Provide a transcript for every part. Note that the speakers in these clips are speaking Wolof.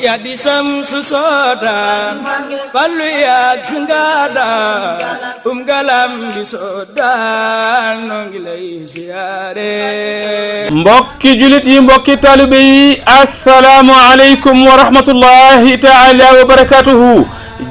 ya di samsu soda fallu ya ngada galam bi soda no ngi lay ziyaare. mbokki julit yi mbokki taalibe yi assalaamu aleykum wa rahmatullahi taala wa barakatuhu.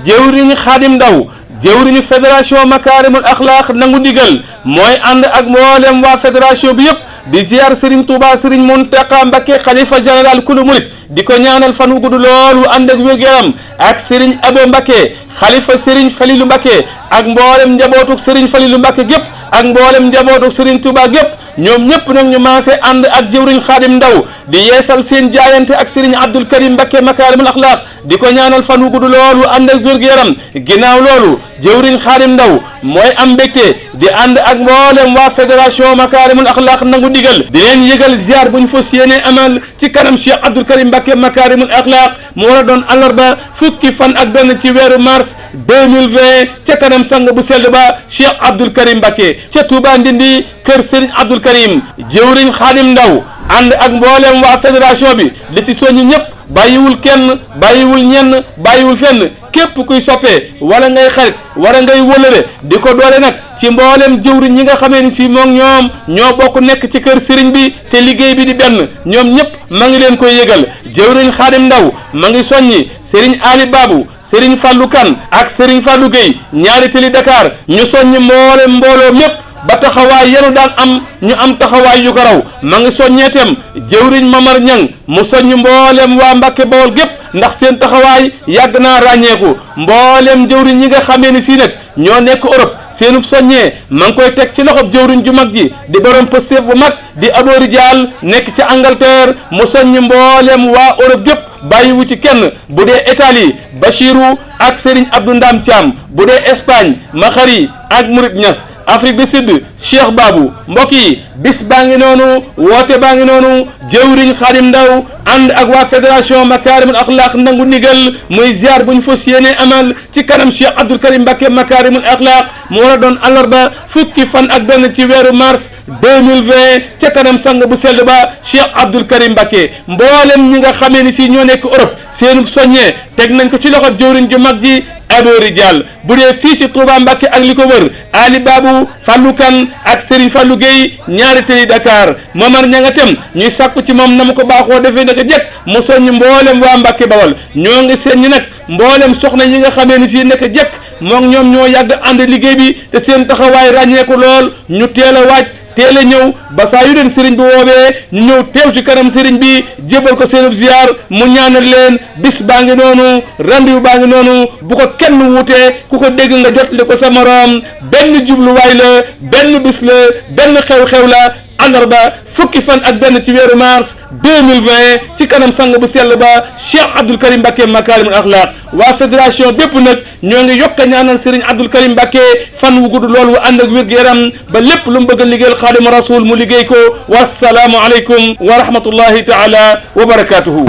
jëwriñ Xaadim Ndaw jëwriñu fédération Makaarimul Axlaaq nangu ndigal mooy ànd ak mboolem waa fédération bi yëpp di ziar Serigne Touba Serigne Mountakha Mbacké xalifa général kulu murit di ko ñaanal fan wu gudd loolu ànd ak wér-gu-yaram ak Serigne Abo Mbacké xalifa Serigne Falilou Mbacké ak mboolem njabootuk Serigne Falilou Mbacké gépp ak mboolem njabootuk Serigne Touba gépp ñoom ñëpp nag ñu maase ànd ak jëwriñ Xaadim Ndaw di yeesal seen jaayante ak Serigne Abdoul Karim Mbacké Makaarimul Axlaaq di ko ñaanal fan wu gudd loolu ànd ak wér-gu-yaram ginnaaw loolu jëwriñ Xaadim Ndaw mooy am mbégte di ànd ak mboolem waa fédération Makaarimul Axlaaq nangu digal di leen yëgal ziar bu ñu fas yéene amal ci kanam Cheikh Abdoul Karim Mbacké Makaarimul Axlaaq mu war a doon àllarba fukki fan ak benn ci weeru mars 2020 ca kanam sang bu sell ba Cheikh Abdoul Karim Mbacké ca Touba Ndindi kër Serigne Abdoul Karim jëwriñ Xaadim Ndaw ànd ak mboolem waa fédération bi li ci soññi ñëpp bàyyiwul kenn bàyyiwul ñenn bàyyiwul fenn képp kuy soppee wala ngay xarit wala ngay wëlëre di ko doole nag ci mboolem jëwriñ ñi nga xamee ni si moom ñoom ñoo bokk nekk ci kër sëriñ bi te liggéey bi di benn ñoom ñëpp ma ngi leen koy yëgal jëwriñ Xaadim Ndaw ma ngi soññi Serigne Ali Babou Serigne Fallou Kane ak Serigne Fallou Gueye ñaari tëli Dakar ñu soññi mboolem mbooloo mépp ba taxawaay yenu daan am ñu am taxawaay yu ko raw ma ngi soññeetem jëwriñ Mamar Ñang mu soññ mboolem waa Mbàkke Bawol gépp ndax seen taxawaay yàgg naa ràññeeku mboolem jëwriñ ñi nga xamee ni si nag ñoo nekk Europe seenub soññee ma ngi koy teg ci loxob jëwriñ ju mag ji di borom Pastef bu mag di Aboori Dial nekk ci Angleterre mu soññ mboolem waa Europe gépp bàyyiwu ci kenn bu dee Italie Bachirou ak Serigne Abdou Ndam Thiam bu dee Espagne Maxari ak Murid Ñas Afrique du Sud Cheikh Babou mbokk yi bis baa ngi noonu woote baa ngi noonu jëwriñ Xaadim Ndaw ànd ak waa fédération Makaarimul Axlaaq nangu ndigal muy ziar bu ñu fas yéene amal ci kanam Cheikh Abdoul Karim Mbacké Makaarimul Axlaaq mu war a doon àllarba fukki fan ak benn ci weeru mars 2020 ca kanam sang bu sell ba Cheikh Abdoul Karim Mbacké mboolem ñi nga xamee ni si ñoo nekk Europe seenub soññee teg nañ ko ci loxo jëwriñ ju mag ji Aboori Dial bu dee fii ci Touba Mbacké ak li ko wër Ali Babou Fallou Kane ak Serigne Fallou Gueye ñaari tëli Dakar Momar ñanga tem ñuy sàkku ci moom na mu ko baaxoo defee naka jekk mu soññ mboolem waa Mbacké Bawol ñoo ngi seen ñi nag mboolem soxna yi nga xamee ni si naka jekk moom ñoom ñoo yàgg ànd liggéey bi te seen taxawaay ràññeeku lool ñu teel a waaj teel a ñëw ba saa yu leen sëriñ bi woowee ñu ñëw teew ci kanam sëriñ bi jébal ko seenub ziar mu ñaanal leen bis baa ngi noonu rendez-vous baa ngi noonu bu ko kenn wuutee ku ko dégg nga jotli ko sa moroom benn jubluwaay la benn bis la benn xew-xew la àllarba fukki fan ak benn ci weeru mars 2020 ci kanam sang bu sell ba Cheikh Abdoul Karim Mbacké Makaarimul Axlaaq waa fédération bépp nag ñoo ngi yokk a ñaanal Serigne Abdoul Karim Mbacké fan wu gudd lool wu ànd ak wér-gu-yaram ba lépp lu mu bëgg a liggéeyal Xaadimu Rasuul mu liggéey ko wassalaamu aleykum wa rahmatullahi taala wa barakatuhu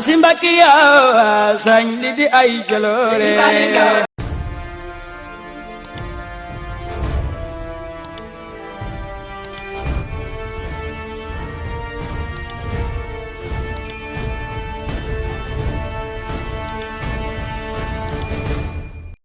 si Mbacké yaa sañ li di ay jaloore